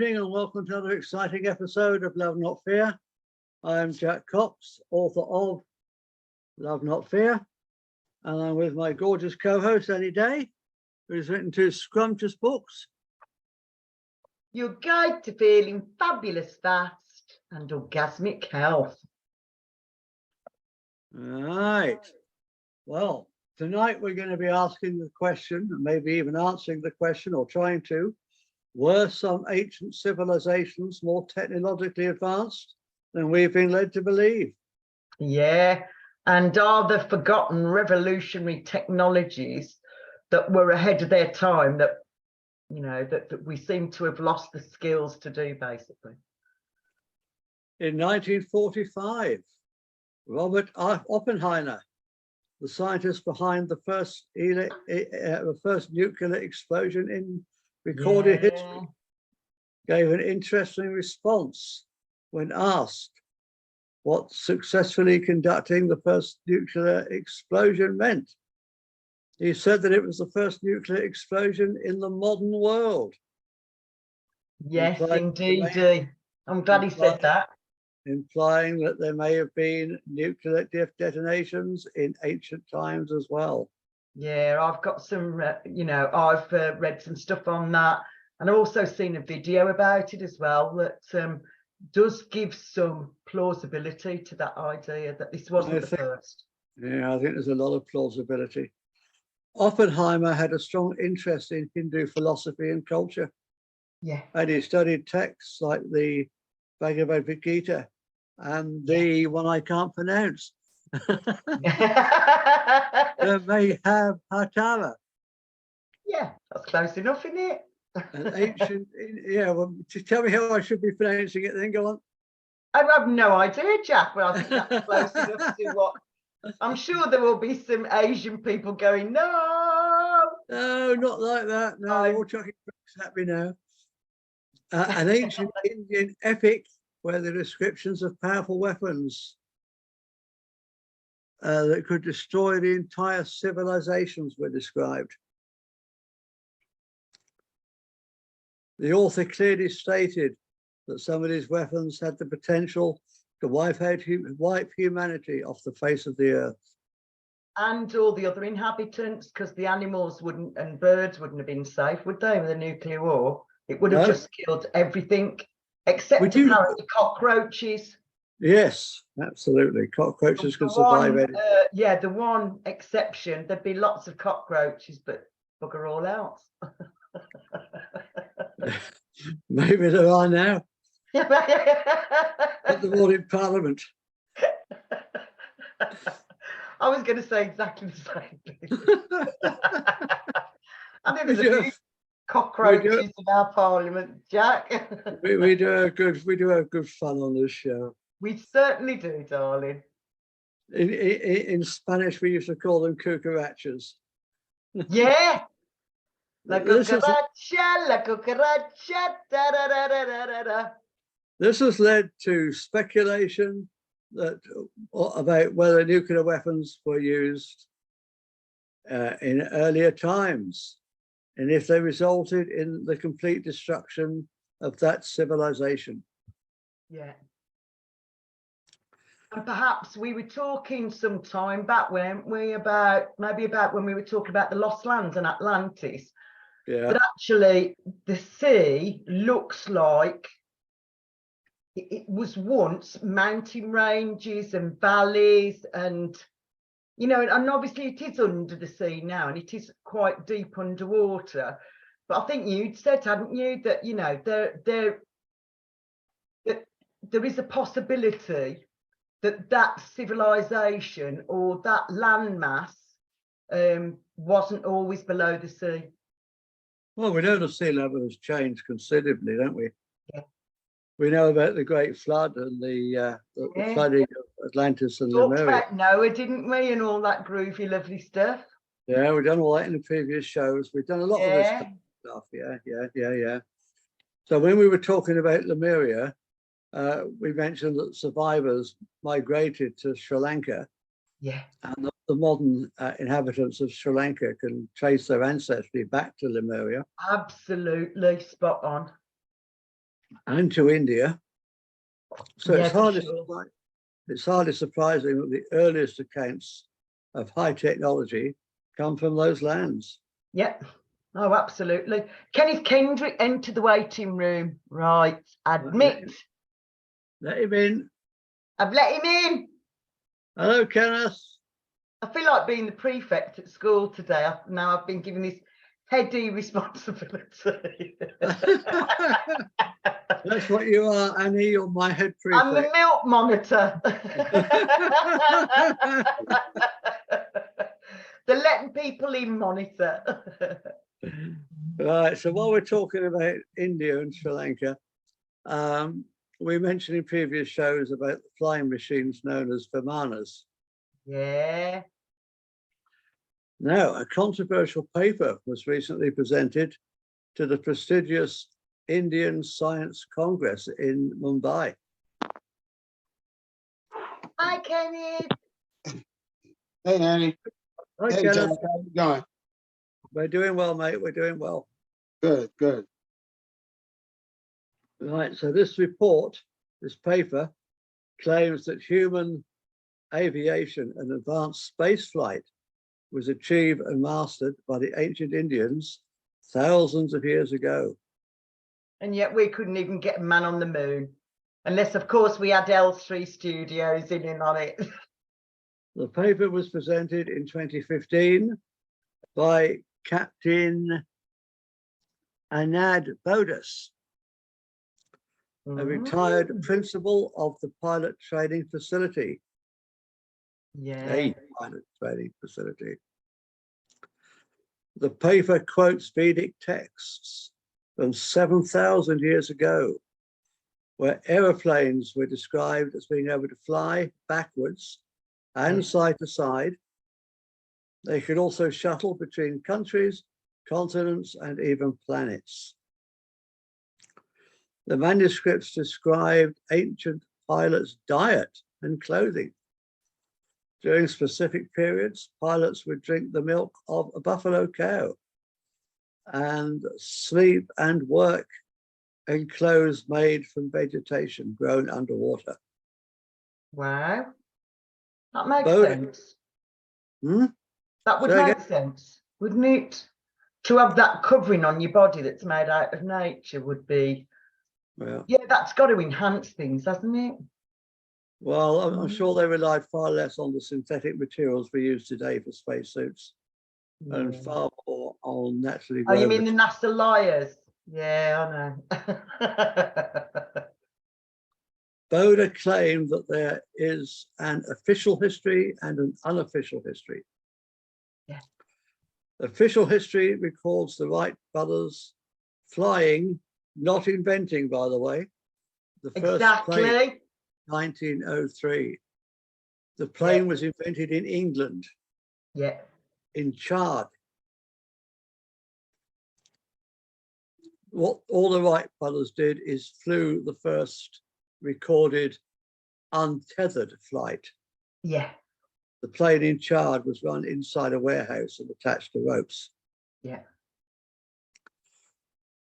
And welcome to another exciting episode of Love Not Fear. I am Jack Cox, author of Love Not Fear, and I'm with my gorgeous co-host Annie Day, who's written two scrumptious books. Your Guide to Feeling Fabulous Fast and Orgasmic Health. All right. Well, tonight we're going to be asking the question, and maybe even answering the question, or trying to, were some ancient civilizations more technologically advanced than we've been led to believe? Yeah, and are the forgotten revolutionary technologies that were ahead of their time that, you know, that we seem to have lost the skills to do, basically? In 1945, Robert Oppenheimer, the scientist behind the first nuclear explosion in recorded history, gave an interesting response when asked what successfully conducting the first nuclear explosion meant. He said that it was the first nuclear explosion in the modern world. Yes, indeed. I'm glad he said that. Implying that there may have been nuclear detonations in ancient times as well. Yeah, I've got some, I've read some stuff on that, and I've also seen a video about it as well that does give some plausibility to that idea that this wasn't the first. Yeah, I think there's a lot of plausibility. Oppenheimer had a strong interest in Hindu philosophy and culture. Yeah. And he studied texts like the Bhagavad Gita and the one I can't pronounce. The Mahabharata. Yeah, that's close enough, isn't it? An ancient, yeah, well, just tell me how I should be pronouncing it, then go on. I have no idea, Jack, but I think that's close enough to what. I'm sure there will be some Asian people going, no. No, not like that. No, they're all chucking bricks at me now. An ancient Indian epic where the descriptions of powerful weapons that could destroy the entire civilizations were described. The author clearly stated that some of these weapons had the potential to wipe humanity off the face of the earth. And all the other inhabitants, because the animals wouldn't, and birds wouldn't have been safe, would they, with a nuclear war? It would have just killed everything, except apparently cockroaches. Yes, absolutely. Cockroaches can survive anything. Yeah, the one exception, there'd be lots of cockroaches, but bugger all else. Maybe there are now. Put them all in Parliament. I was going to say exactly the same thing. I think there's a few cockroaches in our Parliament, Jack. we do have good fun on this show. We certainly do, darling. In Spanish, we used to call them cucarachas. Yeah. La cucaracha, la cucaracha, da da da da da da. This has led to speculation about whether nuclear weapons were used in earlier times, and if they resulted in the complete destruction of that civilization. Yeah. And perhaps we were talking some time back, weren't we, about when we were talking about the Lost Lands and Atlantis. Yeah. But actually, the sea looks like it was once mountain ranges and valleys, and you know, and obviously it is under the sea now, and it is quite deep underwater. But I think you'd said, hadn't you, that you know there is a possibility that civilization or that landmass wasn't always below the sea. Well, we know the sea level has changed considerably, don't we? Yeah. We know about the Great Flood and the flooding of Atlantis and Lemuria. Talked about Noah, didn't we, and all that groovy, lovely stuff. Yeah, we've done all that in the previous shows. We've done a lot of this stuff. Yeah. So when we were talking about Lemuria, we mentioned that survivors migrated to Sri Lanka. Yeah. And the modern inhabitants of Sri Lanka can trace their ancestry back to Lemuria. Absolutely spot on. and to India. So Yeah, it's for hardly, sure. it's hardly surprising that the earliest accounts of high technology come from those lands. Yep. Oh, absolutely. Kenneth Kendrick entered the waiting room. Right. Admit. Let him in. I've let him in. Hello, Kenneth. I feel like being the prefect at school today. Now I've been given this heady responsibility. That's what you are, Annie. You're my head prefect. I'm the milk monitor. The letting people in monitor. Right. So while we're talking about India and Sri Lanka, we mentioned in previous shows about the flying machines known as Vimanas. Yeah. Now, a controversial paper was recently presented to the prestigious Indian Science Congress in Mumbai. Hi, Kenneth. Hey, Annie. Hi, Hey, Kenneth. Jack. How you going? We're doing well, mate. We're doing well. Good, good. Right. So this report, this paper, claims that human aviation and advanced space flight was achieved and mastered by the ancient Indians thousands of years ago. And yet we couldn't even get a man on the moon. Unless, of course, we had L3 Studios in on it. The paper was presented in 2015 by Captain Anand Bodus, a retired principal of the pilot training facility. Yeah. A pilot training facility. The paper quotes Vedic texts from 7,000 years ago, where aeroplanes were described as being able to fly backwards and side to side. They could also shuttle between countries, continents, and even planets. The manuscripts described ancient pilots' diet and clothing. During specific periods, pilots would drink the milk of a buffalo cow and sleep and work in clothes made from vegetation grown underwater. Wow. That makes Bodus, sense. Hmm? That would Say make again? sense, wouldn't it? To have that covering on your body that's made out of nature would be, Yeah. yeah, that's got to enhance things, hasn't it? Well, I'm sure they relied far less on the synthetic materials we use today for spacesuits and far more on naturally Oh, grown. you mean the Nazca Lines? Yeah, I know. Boda claimed that there is an official history and an unofficial history. Yeah. Official history records the Wright brothers flying, not inventing, by the way, the first plane, 1903. The plane was invented in England, in Chad. What all the Wright brothers did is flew the first recorded untethered flight. Yeah. The plane in Chad was run inside a warehouse and attached to ropes. Yeah.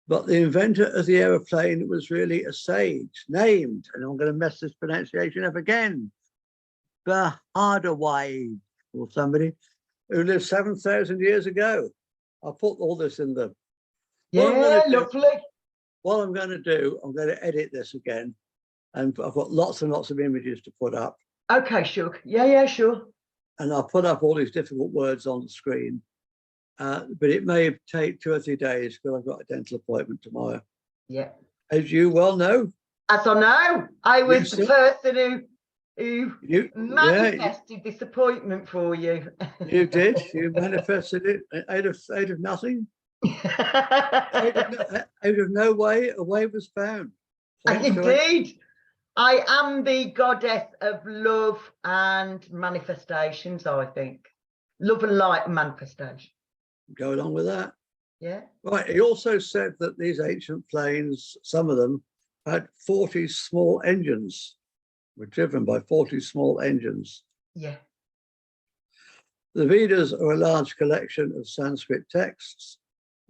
But the inventor of the aeroplane was really a sage named, and I'm going to mess this pronunciation up again, Bahadawai, or somebody who lived 7,000 years ago. I'll put all this in the. Yeah, lovely. What I'm going to do, I'm going to edit this again, and I've got lots and lots of images to put up. Okay, sure. Yeah, sure. And I'll put up all these difficult words on the screen. But it may take 2 or 3 days because I've got a dental appointment tomorrow. Yeah. As you well know. As I know, I was the person who manifested this appointment for you. You did. You manifested it out of nothing. out of no way, a way was found. Indeed. I am the goddess of love and manifestations, I think. Love and light and manifestation. Go along with that. Yeah. Right. He also said that these ancient planes, some of them, had 40 small engines, were driven by 40 small engines. Yeah. The Vedas are a large collection of Sanskrit texts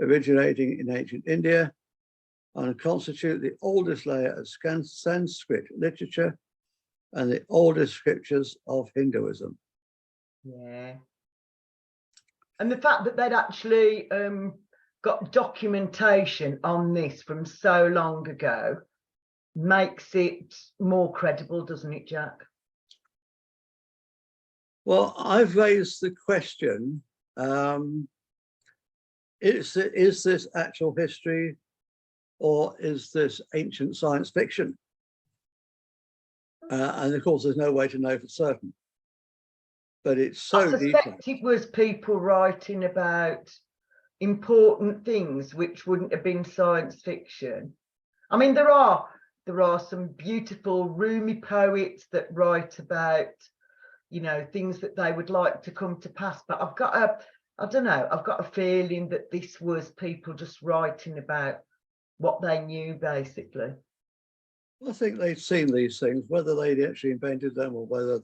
originating in ancient India. and constitute the oldest layer of Sanskrit literature and the oldest scriptures of Hinduism. Yeah. And the fact that they'd actually got documentation on this from so long ago makes it more credible, doesn't it, Jack? Well, I've raised the question, is this actual history or is this ancient science fiction? And of course, there's no way to know for certain. But it's so I suspect it was people writing about important things which wouldn't have been science fiction. I mean, there are some beautiful Rumi poets that write about, you know, things that they would like to come to pass. But I've got a feeling that this was people just writing about what they knew, basically. I think they'd seen these things, whether they'd actually invented them or whether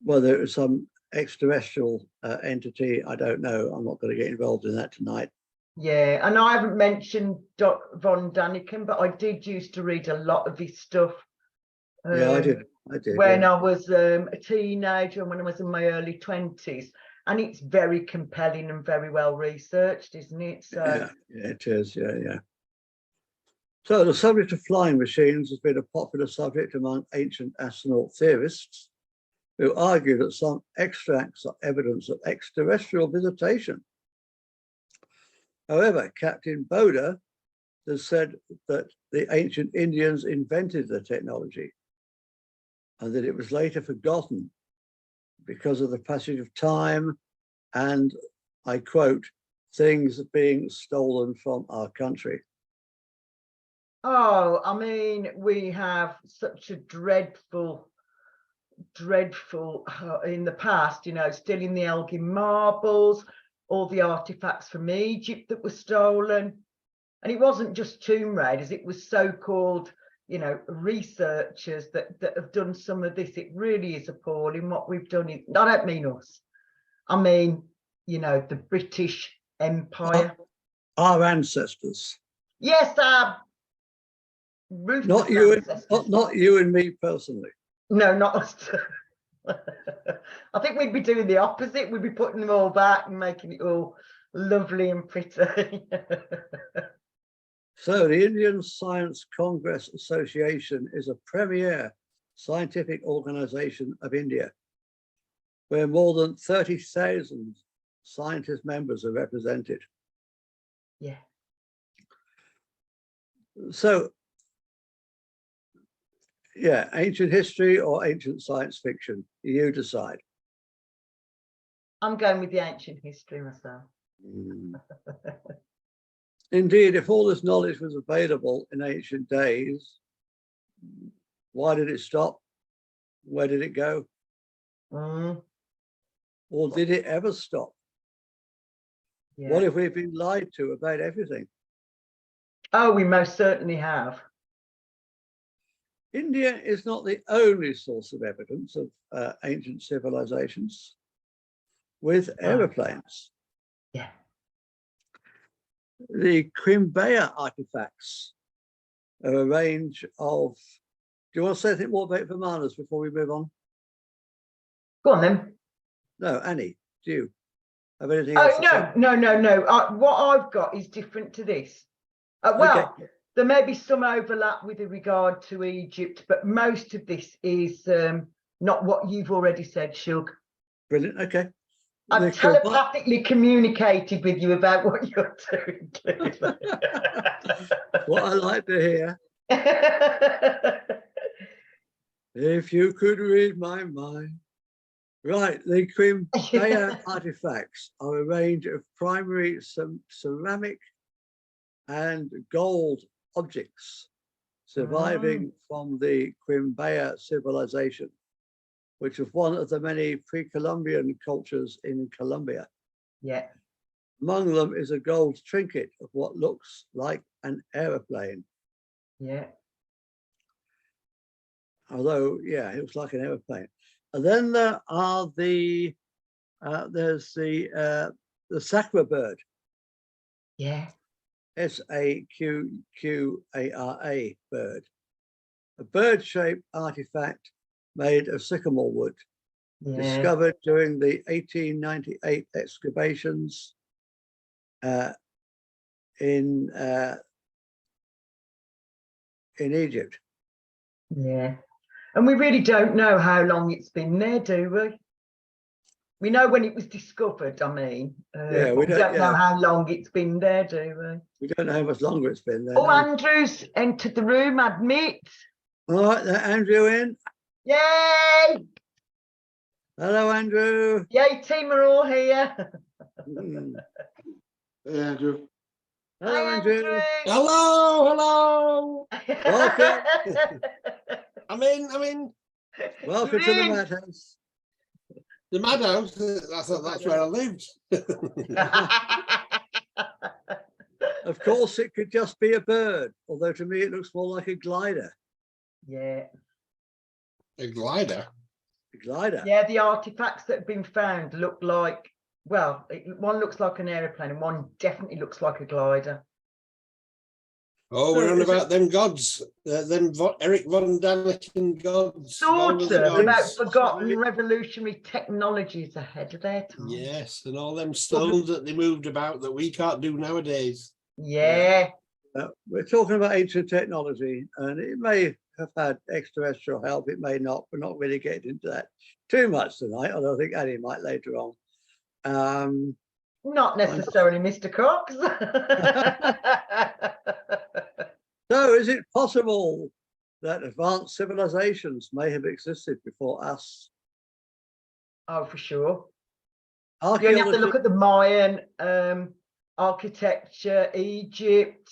whether it was some extraterrestrial entity, I don't know. I'm not going to get involved in that tonight. Yeah, and I haven't mentioned von Daniken, but I did used to read a lot of his stuff. Yeah, I did. When I was a teenager and when I was in my early 20s. And it's very compelling and very well researched, isn't it? So yeah, it is. Yeah. So the subject of flying machines has been a popular subject among ancient astronaut theorists who argue that some extracts are evidence of extraterrestrial visitation. However, Captain Boda has said that the ancient Indians invented the technology and that it was later forgotten because of the passage of time and, I quote, things being stolen from our country. Oh, I mean, we have such a dreadful in the past, you know, stealing the Elgin marbles, all the artifacts from Egypt that were stolen. And it wasn't just tomb raiders, it was so-called, you know, researchers that have done some of this. It really is appalling what we've done. I don't mean us. I mean, you know, the British Empire. Our ancestors. Yes, not you, not you and me personally. No, not us. I think we'd be doing the opposite. We'd be putting them all back and making it all lovely and pretty. So the Indian Science Congress Association is a premier scientific organization of India, where more than 30,000 scientist members are represented. Yeah. So, yeah, ancient history or ancient science fiction, you decide. I'm going with the ancient history myself. Indeed, if all this knowledge was available in ancient days, why did it stop? Where did it go? Or did it ever stop? Yeah. What if we've been lied to about everything? Oh, we most certainly have. India is not the only source of evidence of ancient civilizations with aeroplanes. Yeah. The QUIMBAYA artifacts are a range of. Do you want to say anything more about Vimanas before we move on? Go on then. No, Annie, do you have anything else? No. What I've got is different to this. Well, okay. There may be some overlap with regard to Egypt, but most of this is not what you've already said, Shug. Brilliant. Okay. I've telepathically communicated with you about what you're doing. What I like to hear. If you could read my mind. Right, the QUIMBAYA artifacts are a range of primary ceramic and gold objects surviving from the QUIMBAYA civilization, which was one of the many pre-Columbian cultures in Colombia. Yeah. Among them is a gold trinket of what looks like an aeroplane. Yeah. Although, yeah, it looks like an aeroplane. And then there are there's the Saqqara Bird. Yeah. Saqqara bird, a bird-shaped artifact made of sycamore wood, discovered during the 1898 excavations in Egypt. Yeah. And we really don't know how long it's been there, do we? We know when it was discovered, I mean. Yeah, we don't know how long it's been there, do we? We don't know how much longer it's been there. Oh, no. Andrew's entered the room, admit. All right, Andrew in. Yay! Hello, Andrew. Yay, team are all here. Hey, Andrew. Hello, Hi, Andrew. Hello. Welcome. I'm in. Welcome to the madhouse. The madhouse. That's where I lived. Of course, it could just be a bird, although to me it looks more like a glider. Yeah. A glider. A glider. Yeah, the artifacts that have been found look like, well, one looks like an aeroplane and one definitely looks like a glider. Oh, we're on about them gods, them Eric von Daniken gods. Sort of, gods. about forgotten revolutionary technologies ahead of their time. Yes, and all them stones that they moved about that we can't do nowadays. Yeah. We're talking about ancient technology, and it may have had extraterrestrial help, it may not. We're not really getting into that too much tonight, although I think Annie might later on. Not necessarily, Mr. Cox. So is it possible that advanced civilizations may have existed before us? Oh, for sure. You only have to Archaeology, look at the Mayan architecture, Egypt,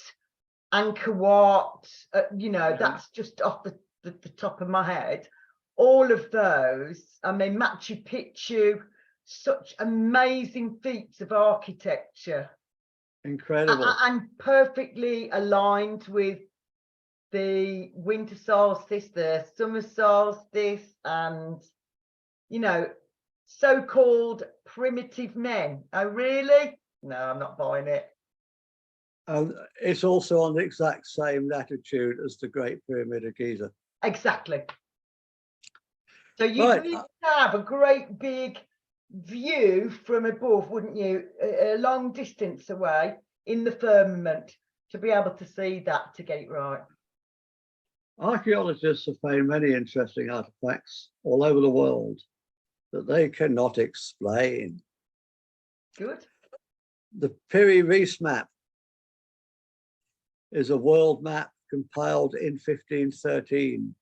Angkor Wat, you know, that's just off the top of my head. All of those, I mean, Machu Picchu, such amazing feats of architecture. incredible. And perfectly aligned with the winter solstice, the summer solstice, and, you know, so-called primitive men. Oh, really? No, I'm not buying it. It's also on the exact same latitude as the Great Pyramid of Giza. Exactly. So you Right. need to have a great big view from above, wouldn't you? A long distance away in the firmament to be able to see that, to get it right. Archaeologists have found many interesting artifacts all over the world that they cannot explain. Good. The Piri Reis map is a world map compiled in 1513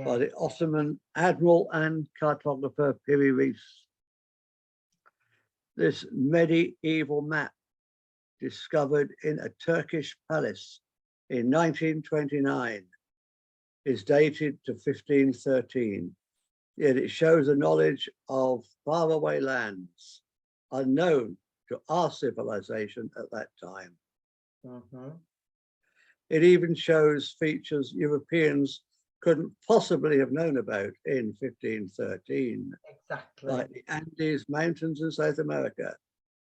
by the Ottoman admiral and cartographer Piri Reis. This medieval map, discovered in a Turkish palace in 1929, is dated to 1513, yet it shows a knowledge of faraway lands unknown to our civilization at that time. It even shows features Europeans couldn't possibly have known about in 1513. Exactly. Like the Andes Mountains in South America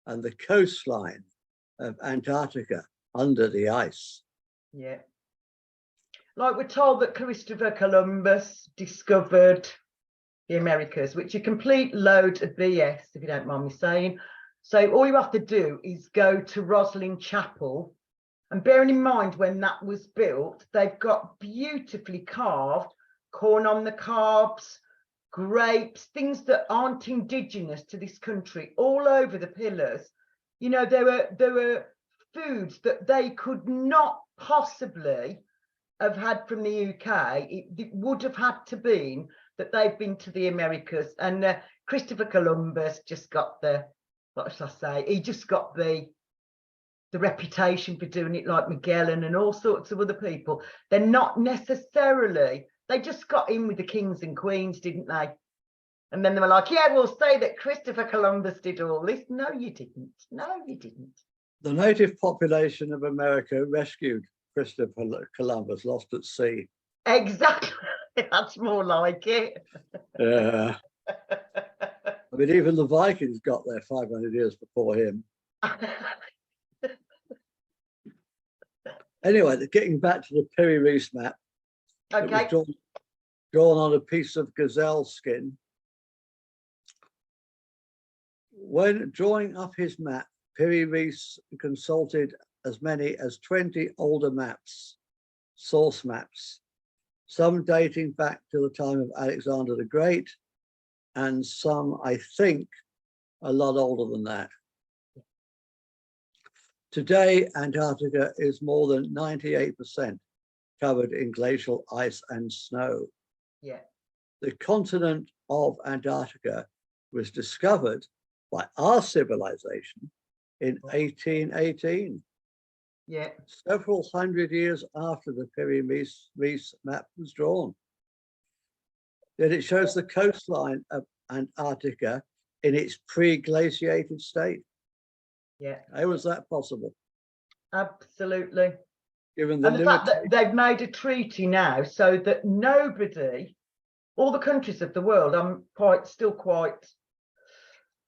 and the coastline of Antarctica under the ice. Yeah. Like we're told that Christopher Columbus discovered the Americas, which is a complete load of BS, if you don't mind me saying. So all you have to do is go to Roslin Chapel, and bearing in mind when that was built, they've got beautifully carved corn on the cobs, grapes, things that aren't indigenous to this country, all over the pillars. You know, there were foods that they could not possibly have had from the UK. It would have had to been that they've been to the Americas, and Christopher Columbus just got the, what shall I say, he just got the reputation for doing it, like Magellan and all sorts of other people. They're not necessarily, they just got in with the kings and queens, didn't they? And then they were like, yeah, we'll say that Christopher Columbus did all this. No, you didn't. No, you didn't. The native population of America rescued Christopher Columbus, lost at sea. Exactly. That's more like it. Yeah. I mean, even the Vikings got there 500 years before him. Anyway, getting back to the Piri Reis map, it Okay. was drawn on a piece of gazelle skin. When drawing up his map, Piri Reis consulted as many as 20 older maps, source maps, some dating back to the time of Alexander the Great, and some, I think, a lot older than that. Today, Antarctica is more than 98% covered in glacial ice and snow. Yeah. The continent of Antarctica was discovered by our civilization in 1818. Yeah. Several hundred years after the Piri Reis map was drawn. Yet it shows the coastline of Antarctica in its pre-glaciated state. Yeah. How was that possible? Absolutely. Given the And the fact that limitations. they've made a treaty now so that nobody, all the countries of the world, I'm still quite,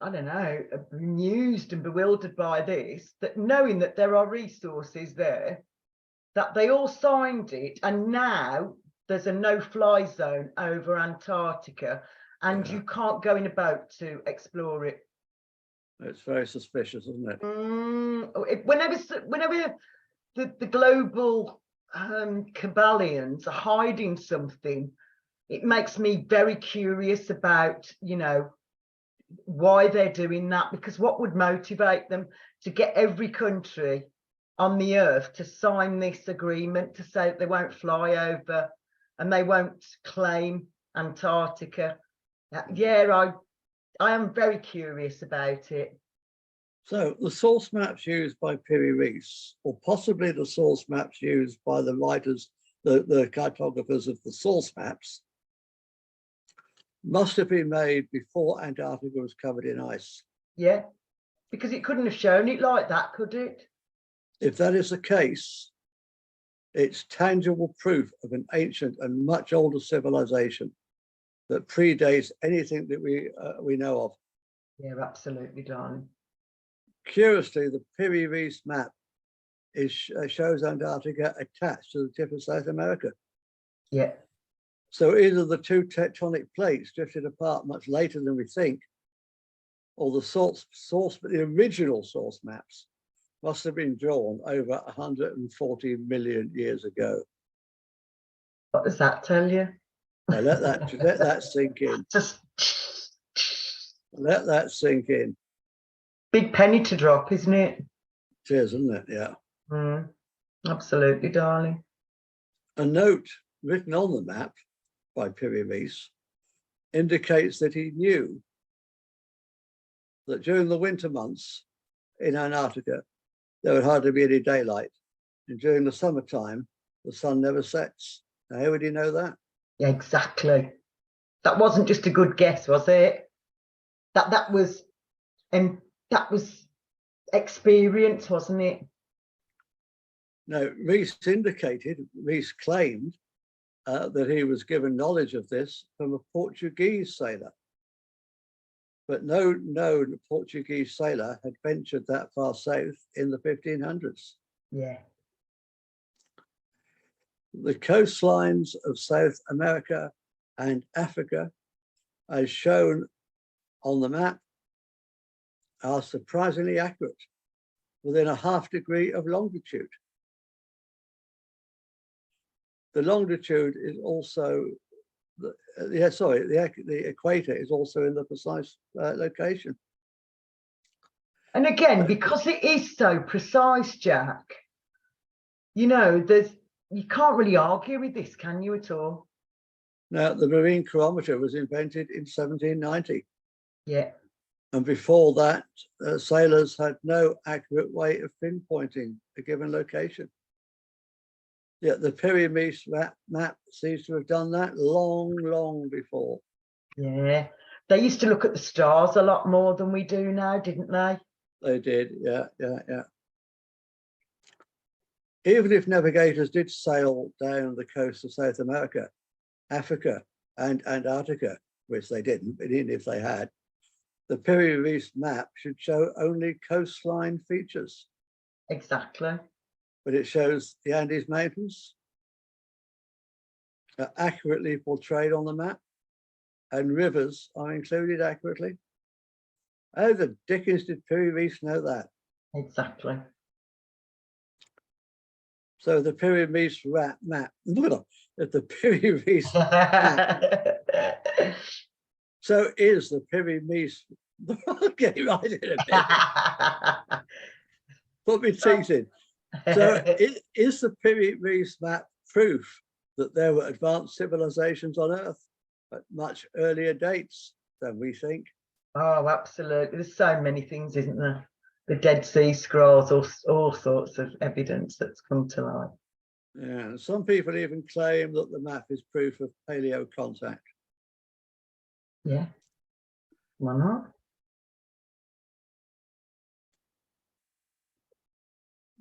I don't know, amused and bewildered by this, that knowing that there are resources there, that they all signed it, and now there's a no-fly zone over Antarctica, and you can't go in a boat to explore it. It's very suspicious, isn't it? Whenever the global Kabbalions are hiding something, it makes me very curious about, you know, why they're doing that, because what would motivate them to get every country on the earth to sign this agreement to say that they won't fly over and they won't claim Antarctica? Yeah, I am very curious about it. So the source maps used by Piri Reis, or possibly the source maps used by the writers, the cartographers of the source maps, must have been made before Antarctica was covered in ice. Yeah, because it couldn't have shown it like that, could it? If that is the case, it's tangible proof of an ancient and much older civilization that predates anything that we know of. Yeah, absolutely, darling. Curiously, the Piri Reis map shows Antarctica attached to the tip of South America. Yeah. So either the two tectonic plates drifted apart much later than we think, or the original source maps must have been drawn over 140 million years ago. What does that tell you? Now let that sink in. Just Let that sink in. big penny to drop, isn't it? It is, isn't it? Yeah. Absolutely, darling. A note written on the map by Piri Reis indicates that he knew that during the winter months in Antarctica, there would hardly be any daylight. And during the summertime, the sun never sets. Now, how would he know that? Yeah, exactly. That wasn't just a good guess, was it? That was experience, wasn't it? No, Reis claimed that he was given knowledge of this from a Portuguese sailor. But no known Portuguese sailor had ventured that far south in the 1500s. Yeah. The coastlines of South America and Africa, as shown on the map, are surprisingly accurate, within a half degree of longitude. The longitude is also, the equator is also in the precise location. And again, because it is so precise, Jack, you know, you can't really argue with this, can you, at all? Now, the marine chronometer was invented in 1790. Yeah. And before that, sailors had no accurate way of pinpointing a given location. Yet the Piri Reis map seems to have done that long before. Yeah. They used to look at the stars a lot more than we do now, didn't they? They did, yeah. Even if navigators did sail down the coast of South America, Africa, and Antarctica, which they didn't, but even if they had, the Piri Reis map should show only coastline features. Exactly. but it shows the Andes Mountains are accurately portrayed on the map, and rivers are included accurately. How the dickens did Piri Reis know that? Exactly. So the Piri Reis map, if the Piri Reis map, so is the Piri Reis. I'll get right in a bit. Put me teeth in. So is the Piri Reis map proof that there were advanced civilizations on Earth at much earlier dates than we think? Oh, absolutely. There's so many things, isn't there? The Dead Sea Scrolls, all sorts of evidence that's come to light. Yeah, some people even claim that the map is proof of paleo contact. Yeah. Why not?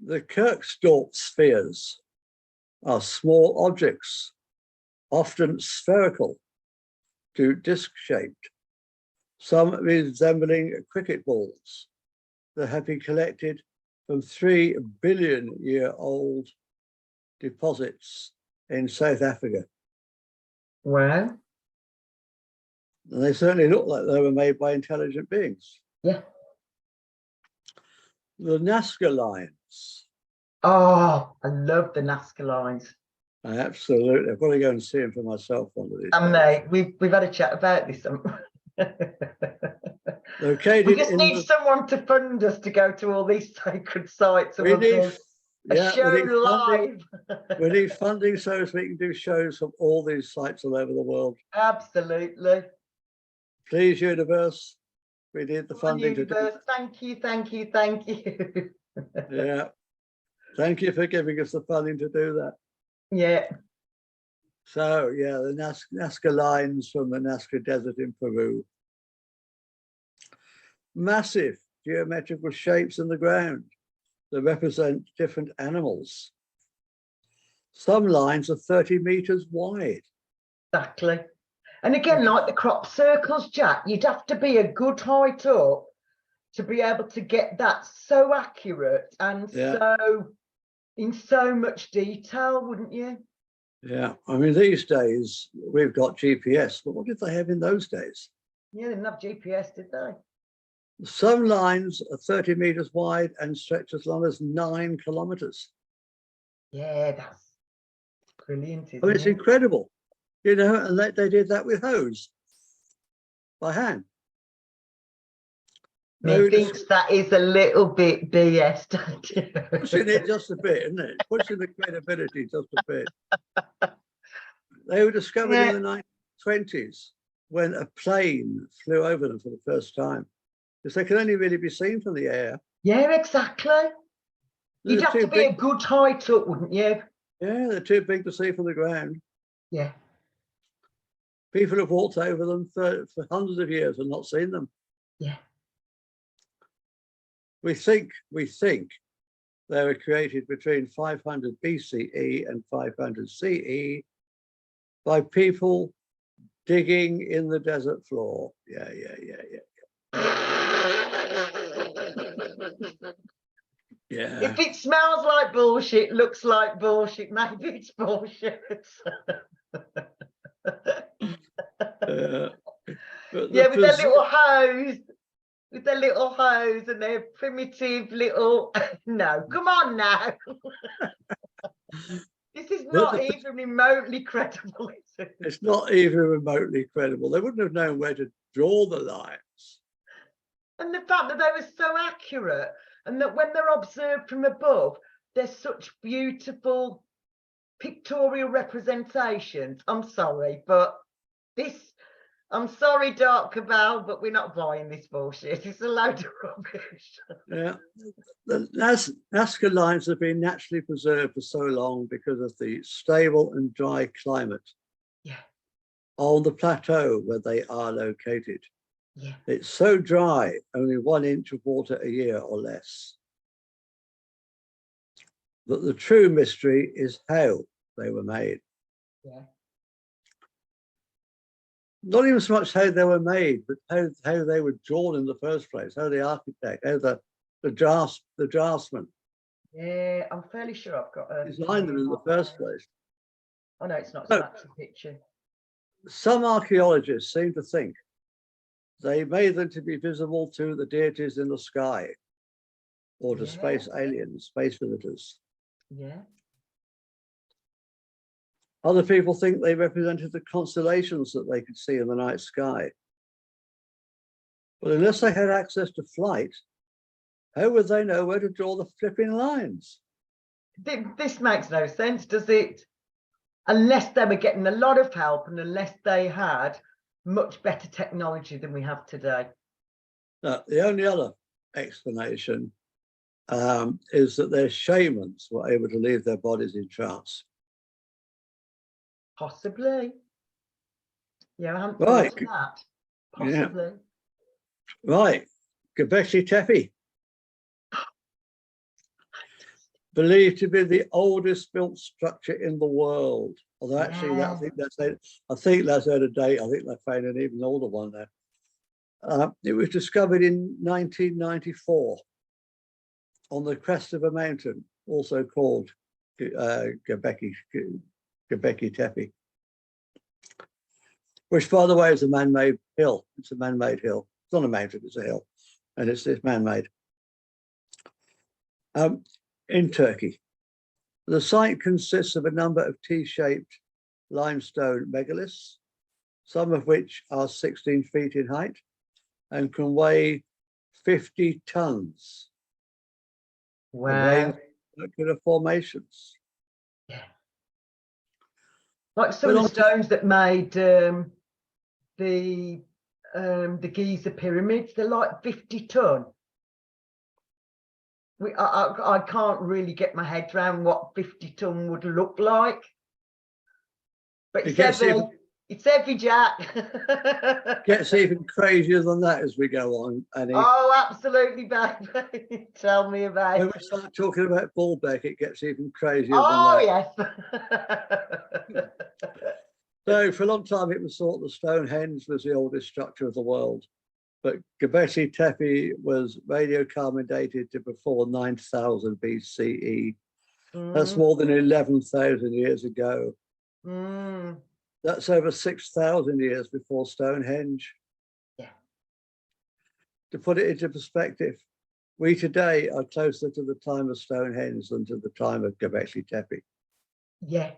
The Kirkstorp spheres are small objects, often spherical to disc-shaped, some resembling cricket balls that have been collected from 3 billion-year-old deposits in South Africa. Well, And they certainly look like they were made by intelligent beings. yeah. The Nazca Lines. Oh, I love the Nazca Lines. Absolutely. I've got to go and see them for myself one of these days. We've had a chat about this. Located We just in need someone to fund us to go to all these sacred sites and we'll do a show live. We need funding so as we can do shows from all these sites all over the world. Absolutely. Please, universe, we need the funding to do Universe, thank you, thank you, thank you. Yeah. Thank you for giving us the funding to do that. Yeah. So, yeah, the Nazca Lines from the Nazca Desert in Peru. Massive geometrical shapes in the ground that represent different animals. Some lines are 30 meters wide. Exactly. And again, like the crop circles, Jack, you'd have to be a good height up to be able to get that so accurate and so in so much detail, wouldn't you? Yeah, I mean, these days we've got GPS, but what did they have in those days? Yeah, they didn't have GPS, did they? Some lines are 30 meters wide and stretch as long as 9 kilometers. Yeah, that's brilliant, isn't I mean, it's it? incredible, you know, and they did that with hose by hand. Me thinks that is a little bit BS, don't you? Pushing it just a bit, isn't it? Pushing the credibility just a bit. They were discovered in the 1920s when a plane flew over them for the first time, because they can only really be seen from the air. Yeah, exactly. You'd have to be a good height up, wouldn't you? Yeah, they're too big to see from the ground. Yeah. People have walked over them for hundreds of years and not seen them. Yeah. We think they were created between 500 BCE and 500 CE by people digging in the desert floor. Yeah. Yeah. If it smells like bullshit, looks like bullshit, maybe it's bullshit. With their little hose. With their little hose and their primitive little... No, come on now. This is not even remotely credible, is it? It's not even remotely credible. They wouldn't have known where to draw the lines. And the fact that they were so accurate and that when they're observed from above, they're such beautiful pictorial representations. I'm sorry, but I'm sorry, Dark Cabal, but we're not buying this bullshit. It's a load of rubbish. Yeah, the Nazca Lines have been naturally preserved for so long because of the stable and dry climate on the plateau where they are located. Yeah. It's so dry, only 1 inch of water a year or less. But the true mystery is how they were made. Yeah. Not even so much how they were made, but how they were drawn in the first place, how the architect, how the draftsman Yeah, I'm fairly sure I've got a designed them in the first place. Oh no, it's not. It's No. an actual picture. Some archaeologists seem to think they made them to be visible to the deities in the sky or to Yeah. space aliens, space visitors. Yeah. Other people think they represented the constellations that they could see in the night sky. But unless they had access to flight, how would they know where to draw the flipping lines? This makes no sense, does it? Unless they were getting a lot of help and unless they had much better technology than we have today. Now, the only other explanation is that their shamans were able to leave their bodies in trance. Possibly. Yeah, I haven't Right. thought of that. Yeah. Possibly. Right, Göbekli Tepe, believed to be the oldest built structure in the world. Although actually, Yeah. I think that's out of date. I think they found an even older one there. It was discovered in 1994 on the crest of a mountain, also called Göbekli Tepe, which, by the way, is a man-made hill. It's a man-made hill. It's not a mountain, it's a hill, and it's man-made. In Turkey, the site consists of a number of T-shaped limestone megaliths, some of which are 16 feet in height and can weigh 50 tons. Wow. Circular formations. Yeah. Like some of the stones that made the Giza pyramids, they're like 50 ton. I can't really get my head around what 50 ton would look like. But it's heavy, Jack. Gets even crazier than that as we go on, Annie. Oh, absolutely, baby. Tell me about When it. we start talking about Baalbek, it gets even crazier Oh, than that. Yes. So for a long time, it was thought that Stonehenge was the oldest structure of the world. But Göbekli Tepe was radiocarbon dated to before 9000 BCE. That's more than 11,000 years ago. That's over 6,000 years before Stonehenge. Yeah. To put it into perspective, we today are closer to the time of Stonehenge than to the time of Göbekli Tepe. Yeah,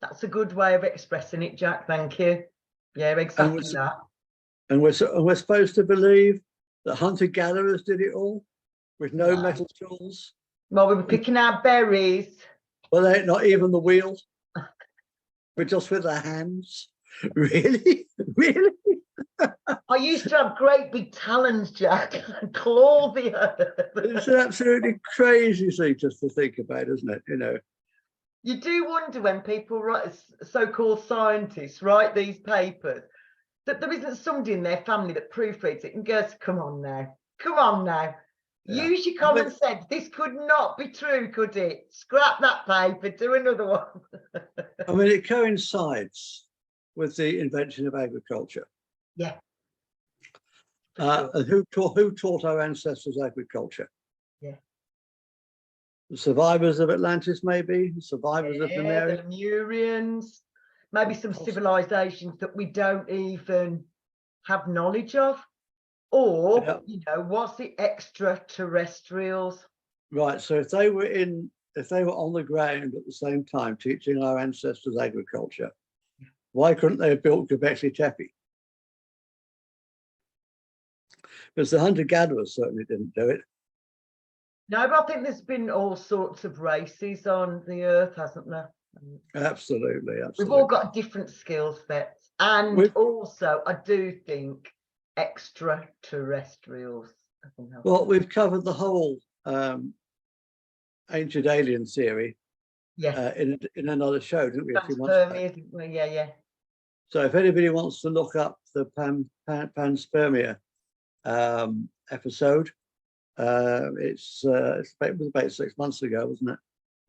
that's a good way of expressing it, Jack. Thank you. Yeah, exactly that. And we're supposed to believe that hunter-gatherers did it all with no metal tools. Well, we were picking our berries. Well, they not even the wheel, but just with their hands. Really? Really? I used to have great big talons, Jack, and claw the earth. It's an absolutely crazy thing just to think about, isn't it? You know. You do wonder when people write, so-called scientists write these papers, that there isn't somebody in their family that proofreads it and goes, come on now. Yeah. Use your common sense. This could not be true, could it? Scrap that paper, do another one. I mean, it coincides with the invention of agriculture. Yeah. Sure. And who taught our ancestors agriculture? Yeah. The survivors of Atlantis, maybe? The survivors of the Lemuria? Lemurians, maybe some civilizations that we don't even have knowledge of. Or, you know, what's the extraterrestrials? Right. So if they were on the ground at the same time teaching our ancestors agriculture, why couldn't they have built Göbekli Tepe? Because the hunter-gatherers certainly didn't do it. No, but I think there's been all sorts of races on the earth, hasn't there? Absolutely. We've all got different skill sets. And also, I do think extraterrestrials. Well, we've covered the whole ancient alien theory in another show, didn't we? A few months back. Yeah. So if anybody wants to look up the panspermia episode, it was about 6 months ago, wasn't it?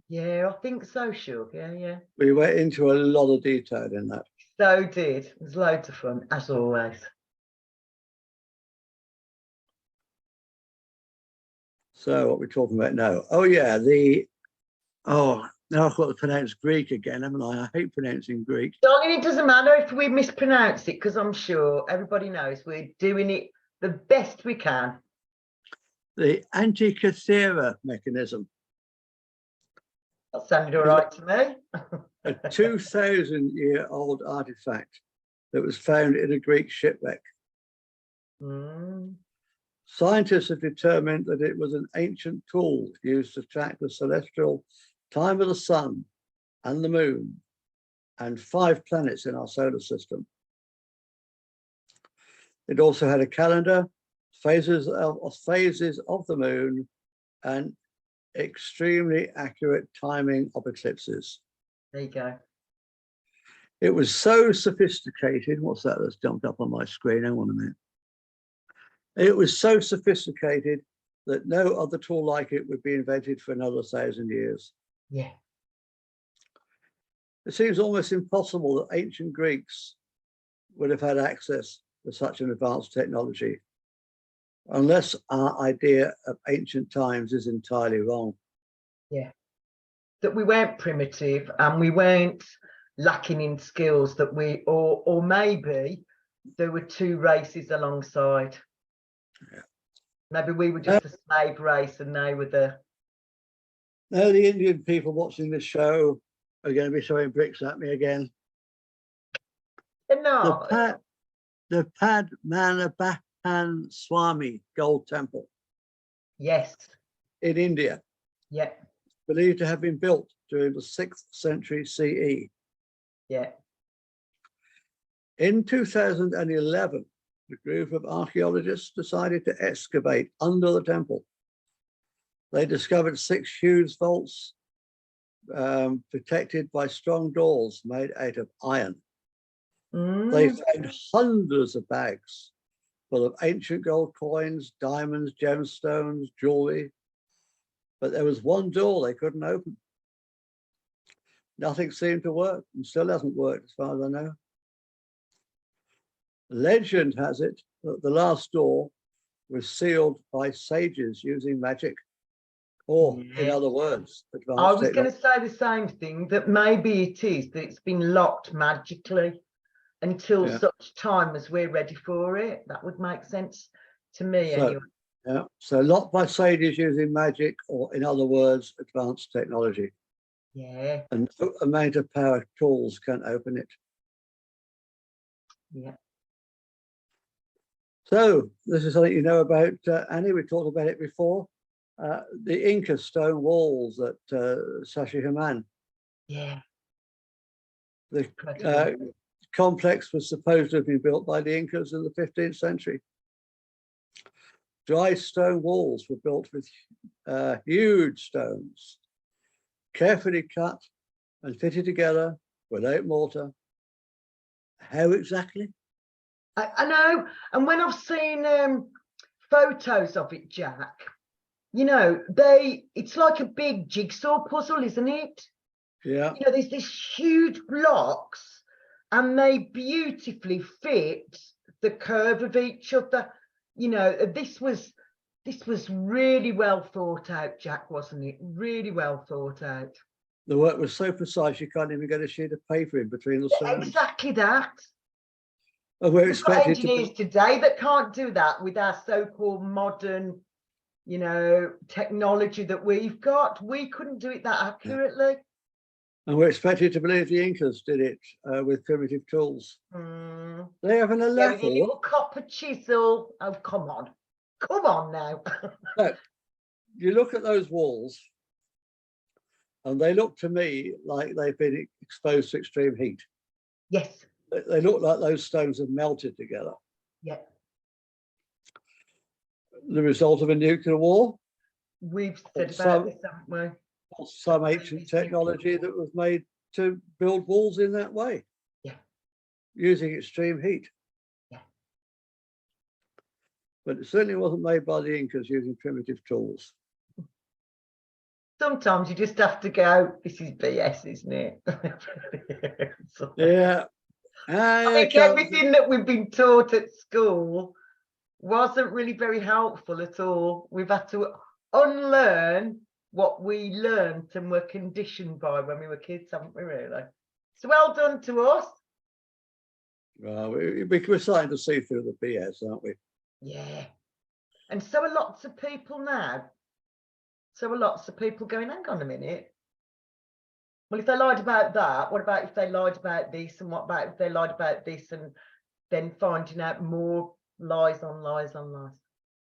Yeah, I think so, sure. Yeah. We went into a lot of detail in that. So did. It was loads of fun, as always. So what we're talking about now? Oh yeah, now I've got to pronounce Greek again, haven't I? I hate pronouncing Greek. Darling, it doesn't matter if we mispronounce it, because I'm sure everybody knows we're doing it the best we can. The Antikythera mechanism, That sounded all right to me. a 2,000-year-old artifact that was found in a Greek shipwreck. Mm. Scientists have determined that it was an ancient tool used to track the celestial time of the sun and the moon and 5 planets in our solar system. It also had a calendar, phases of the moon, and extremely accurate timing of eclipses. There you go. It was so sophisticated. What's that that's jumped up on my screen? Hang on a minute. It was so sophisticated that no other tool like it would be invented for another 1,000 years. Yeah. It seems almost impossible that ancient Greeks would have had access to such an advanced technology, unless our idea of ancient times is entirely wrong. Yeah. That we weren't primitive and we weren't lacking in skills, that we, or maybe there were 2 races alongside. Yeah. Maybe we were just a slave race and they were the... Now the Indian people watching this show are going to be throwing bricks at me again. No. The Padmanabhan Swami Gold Temple. Yes. In India. Yeah. Believed to have been built during the 6th century CE. Yeah. In 2011, a group of archaeologists decided to excavate under the temple. They discovered 6 huge vaults protected by strong doors made out of iron. Mm. They found hundreds of bags full of ancient gold coins, diamonds, gemstones, jewelry, but there was one door they couldn't open. Nothing seemed to work, and still hasn't worked as far as I know. Legend has it that the last door was sealed by sages using magic, or in other words, advanced I was going technology. to say the same thing, that maybe it is that it's been locked magically until such time as we're ready for it. That would make sense to me anyway. Yeah, so locked by sages using magic, or in other words, advanced technology. Yeah. And no amount of power tools can open it. Yeah. So this is something you know about, Annie. We talked about it before. The Inca stone walls at Sacsayhuaman. Yeah. The complex was supposed to have been built by the Incas in the 15th century. Dry stone walls were built with huge stones, carefully cut and fitted together without mortar. How exactly? I know. And when I've seen photos of it, Jack, you know, it's like a big jigsaw puzzle, isn't it? Yeah. You know, there's these huge blocks and they beautifully fit the curve of each other. You know, this was really well thought out, Jack, wasn't it? Really well thought out. The work was so precise you can't even get a sheet of paper in between the stones. Exactly that. And we're We've got expected engineers today that can't do that with our so-called modern, you know, technology that we've got. We couldn't do it that accurately. And we're expected to believe the Incas did it with primitive tools. They have an Yeah, with your level. little copper chisel. Oh, come on. Come on now. Look, you look at those walls and they look to me like they've been exposed to extreme heat. Yes. They look like those stones have melted together. Yeah. The result of a nuclear war? We've said about this, haven't we? Or some ancient technology that was made to build walls in that way. Yeah. Using extreme heat. Yeah. But it certainly wasn't made by the Incas using primitive tools. Sometimes you just have to go, this is BS, isn't it? Yeah. I think everything that we've been taught at school wasn't really very helpful at all. We've had to unlearn what we learned and were conditioned by when we were kids, haven't we, really? So well done to us. Well, we're starting to see through the BS, aren't we? Yeah. And so are lots of people now. So are lots of people going, hang on a minute. Well, if they lied about that, what about if they lied about this? And what about if they lied about this and then finding out more lies on lies on lies?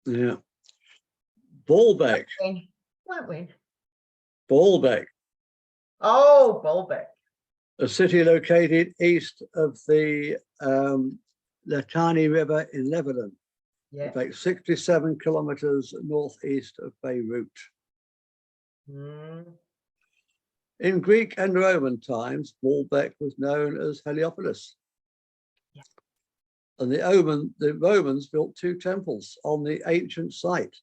Yeah. Baalbek. Won't win. Baalbek, Oh, Baalbek. a city located east of the Litani River in Lebanon, Yeah. about 67 kilometers northeast of Beirut. Mm. In Greek and Roman times, Baalbek was known as Heliopolis. Yeah. And the Romans built two temples on the ancient site,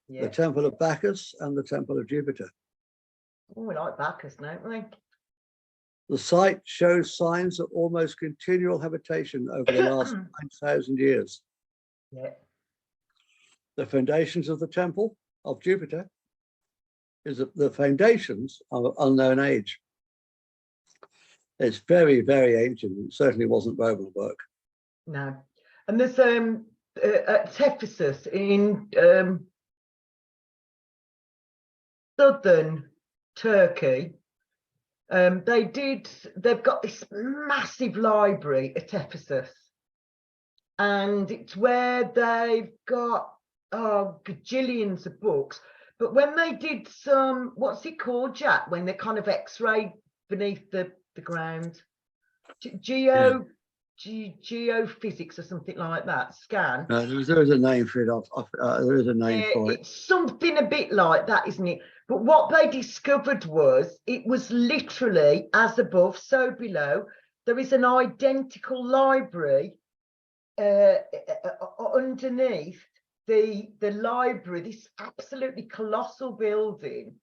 Yeah. the Temple of Bacchus and the Temple of Jupiter. Oh, we like Bacchus, don't we? The site shows signs of almost continual habitation over the last 9,000 years. Yeah. The foundations of the Temple of Jupiter is the foundations of unknown age. It's very, very ancient. It certainly wasn't Roman work. No. And there's at Ephesus in southern Turkey, they've got this massive library at Ephesus, and it's where they've got gajillions of books. But when they did some, what's it called, Jack, when they kind of x-ray beneath the ground, geophysics or something like that, scan. There is a name for it. There is a name for it. It's something a bit like that, isn't it? But what they discovered was it was literally as above, so below. There is an identical library underneath the library, this absolutely colossal building.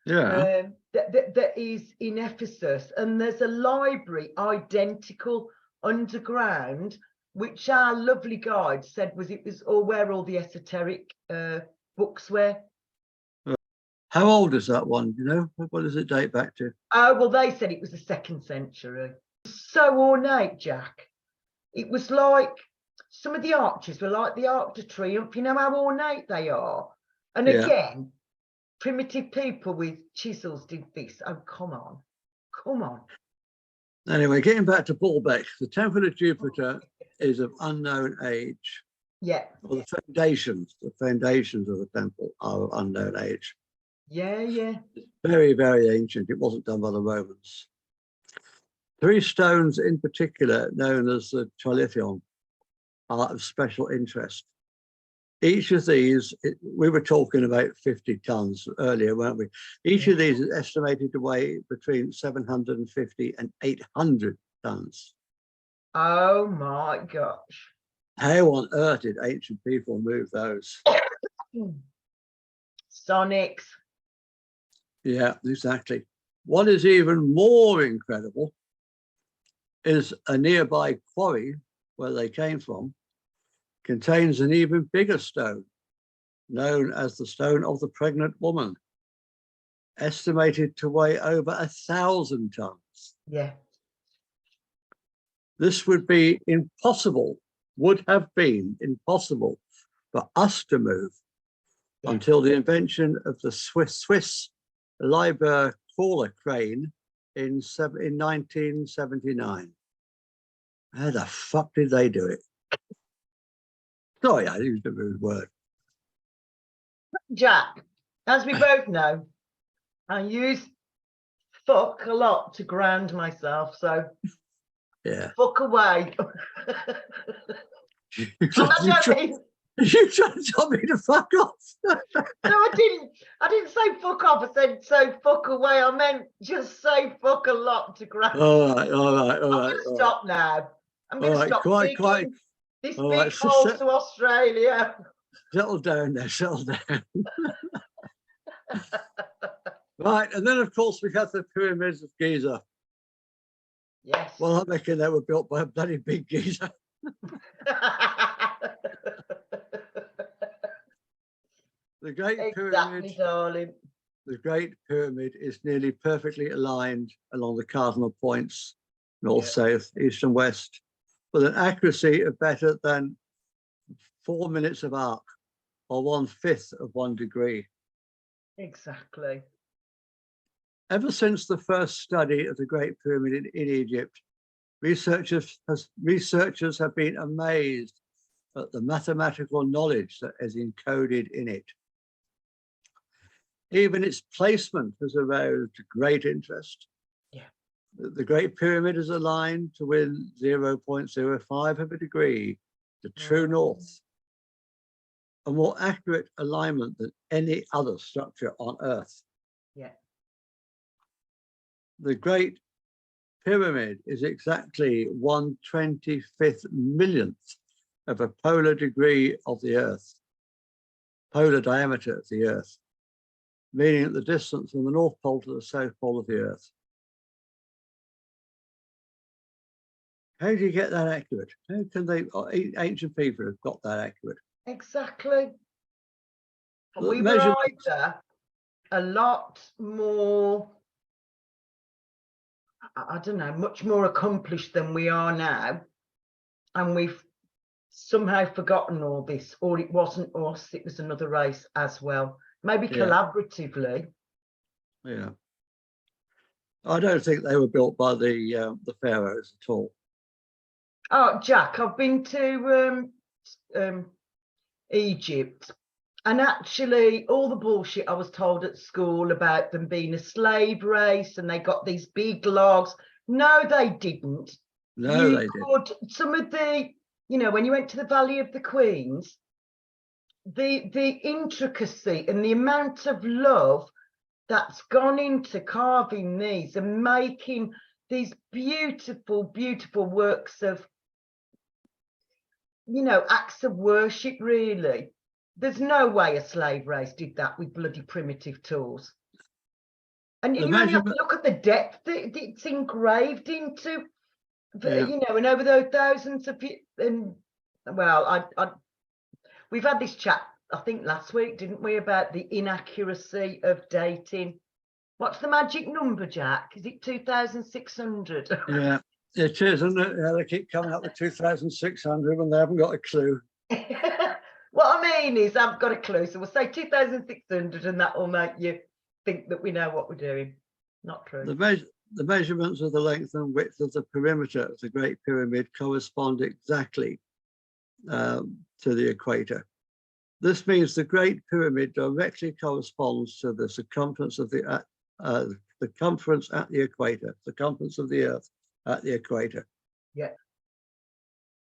Yeah. That is in Ephesus, and there's a library identical underground, which our lovely guide said was where all the esoteric books were. How old is that one? You know, what does it date back to? Oh, well, they said it was the 2nd century. So ornate, Jack. It was like some of the arches were like the Arc de Triomphe. You know how ornate they are. And again, primitive people with chisels did this. Oh, come on. Come on. Anyway, getting back to Baalbek, the Temple of Jupiter is of unknown age. Yeah. Well, the foundations of the temple are of unknown age. Yeah, yeah. It's very, very ancient. It wasn't done by the Romans. 3 stones in particular, known as the Trilithion, are of special interest. Each of these, we were talking about 50 tons earlier, weren't we? Each of these is estimated to weigh between 750 and 800 tons. Oh my gosh. How on earth did ancient people move those? Sonics. Yeah, exactly. What is even more incredible is a nearby quarry where they came from contains an even bigger stone known as the Stone of the Pregnant Woman, estimated to weigh over 1,000 tons. Yeah. This would be impossible, would have been impossible for us to move until the invention of the Swiss Liber crawler crane in 1979. How the fuck did they do it? Sorry, I used a rude word. Jack, as we both know, I use fuck a lot to ground myself, so Yeah. fuck away. You tried to tell me to fuck off. No, I didn't say fuck off. I said so fuck away. I meant just say fuck a lot to ground. All right. I'm gonna stop now. I'm gonna stop speaking this big hole to Australia. Settle down there, settle down. Right, and then of course we have the pyramids of Giza. Yes. Well, I reckon they were built by a bloody big Giza. The Great Exactly, Pyramid. darling. The Great Pyramid is nearly perfectly aligned along the cardinal points, north, south, east, and west, with an accuracy of better than 4 minutes of arc, or 1/5 of 1 degree. Exactly. Ever since the first study of the Great Pyramid in Egypt, researchers have been amazed at the mathematical knowledge that is encoded in it. Even its placement has aroused great interest. Yeah. The Great Pyramid is aligned to within 0.05 of a degree, the true north, a more accurate alignment than any other structure on Earth. Yeah. The Great Pyramid is exactly 1/25 millionth of a polar degree of the Earth, polar diameter of the Earth, meaning the distance from the North Pole to the South Pole of the Earth. How do you get that accurate? How can they, ancient people have got that accurate? Exactly. The We were measurements- either a lot more, I don't know, much more accomplished than we are now, and we've somehow forgotten all this, or it wasn't us, it was another race as well, maybe Yeah. collaboratively. Yeah. I don't think they were built by the pharaohs at all. Oh, Jack, I've been to Egypt, and actually all the bullshit I was told at school about them being a slave race and they got these big logs, no, they didn't. No, they didn't. Some of the, you know, when you went to the Valley of the Queens, the intricacy and the amount of love that's gone into carving these and making these beautiful, beautiful works of, you know, acts of worship, really. There's no way a slave race did that with bloody primitive tools. And you only have to look at the depth that it's engraved into, you know, and over those thousands of, and well, we've had this chat, I think last week, didn't we, about the inaccuracy of dating. What's the magic number, Jack? Is it 2,600? Yeah, it is, isn't it? Yeah, they keep coming up with 2,600 and they haven't got a clue. What I mean is, I've got a clue. So we'll say 2,600 and that will make you think that we know what we're doing. Not true. The measurements of the length and width of the perimeter of the Great Pyramid correspond exactly to the equator. This means the Great Pyramid directly corresponds to the circumference of the circumference at the equator, circumference of the Earth at the equator. Yeah.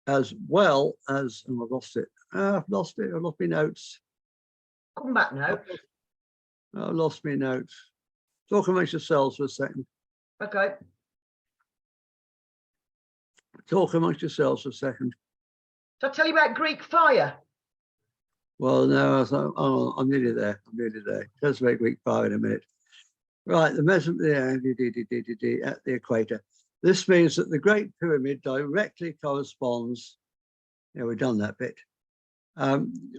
As well as, and I've lost it. I've lost it. I've lost my notes. Come back now. I've lost my notes. Talk amongst yourselves for a second. Okay. Talk amongst yourselves for a second. Shall I tell you about Greek fire? Well, no, I'm nearly there. I'm nearly there. Let's make Greek fire in a minute. Right, the measurement at the equator. This means that the Great Pyramid directly corresponds, yeah, we've done that bit,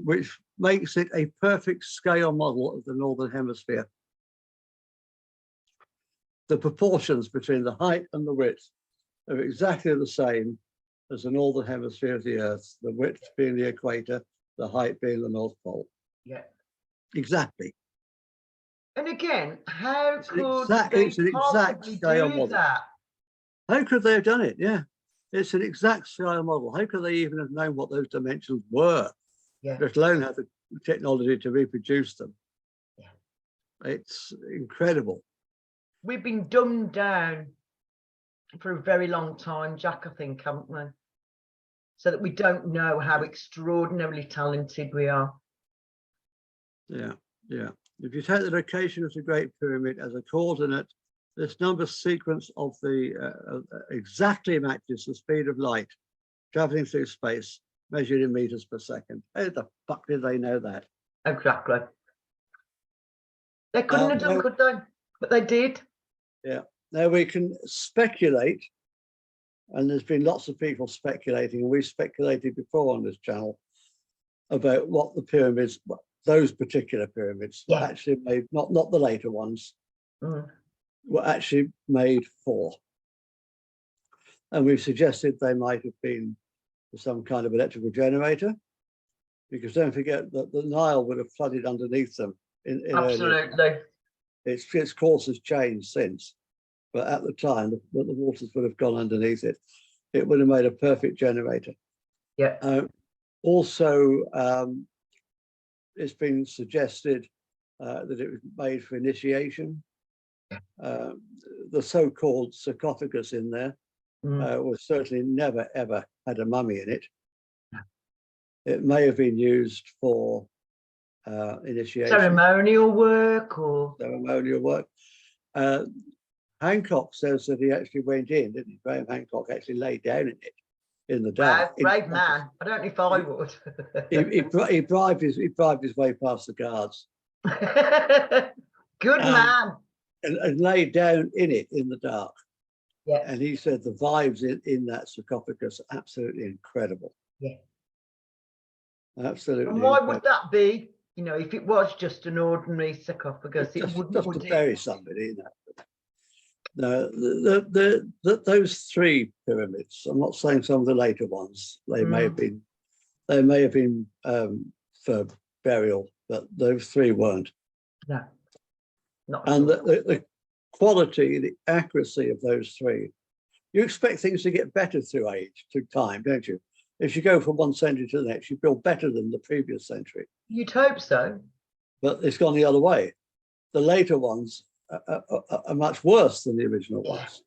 which makes it a perfect scale model of the Northern Hemisphere. The proportions between the height and the width are exactly the same as the Northern Hemisphere of the Earth, the width being the equator, the height being the North Pole. Yeah. Exactly. And again, how could it's they an exact possibly scale do model. that? How could they have done it? Yeah, it's an exact scale model. How could they even have known what those dimensions were, Yeah. let alone have the technology to reproduce them? Yeah. It's incredible. We've been dumbed down for a very long time, Jack, I think, haven't we? So that we don't know how extraordinarily talented we are. Yeah, yeah. If you take the location of the Great Pyramid as a coordinate, this number sequence of the exactly matches the speed of light traveling through space, measured in meters per second. How the fuck did they know that? Exactly. They couldn't have done, could they? But they did. Yeah. Now we can speculate, and there's been lots of people speculating, and we've speculated before on this channel about what the pyramids, those particular pyramids were Yeah. actually made, not the later ones, were actually made for. And we've suggested they might have been some kind of electrical generator, because don't forget that the Nile would have flooded underneath them. In Absolutely. Its course has changed since, but at the time, the waters would have gone underneath it. It would have made a perfect generator. Yeah. Also, it's been suggested that it was made for initiation. The so-called sarcophagus in there was certainly never, ever had a mummy in it. It may have been used for initiation. Ceremonial work or? Ceremonial work. Hancock says that he actually went in, didn't he? Graham Hancock actually lay down in it, in the dark. Wow, brave man. I don't know if I would. He bribed his way past the guards. Good man. And laid down in it in the dark. Yeah. And he said the vibes in that sarcophagus are absolutely incredible. Yeah. Absolutely. And why incredible. would that be? You know, if it was just an ordinary sarcophagus, it wouldn't. Just Would to it? bury somebody in that. No, those three pyramids. I'm not saying some of the later ones. They may have been. They may have been for burial, but those three weren't. No. Not. And the quality, the accuracy of those three. You expect things to get better through age, through time, don't you? If you go from one century to the next, you feel better than the previous century. You'd hope so. But it's gone the other way. The later ones are much worse than the original ones.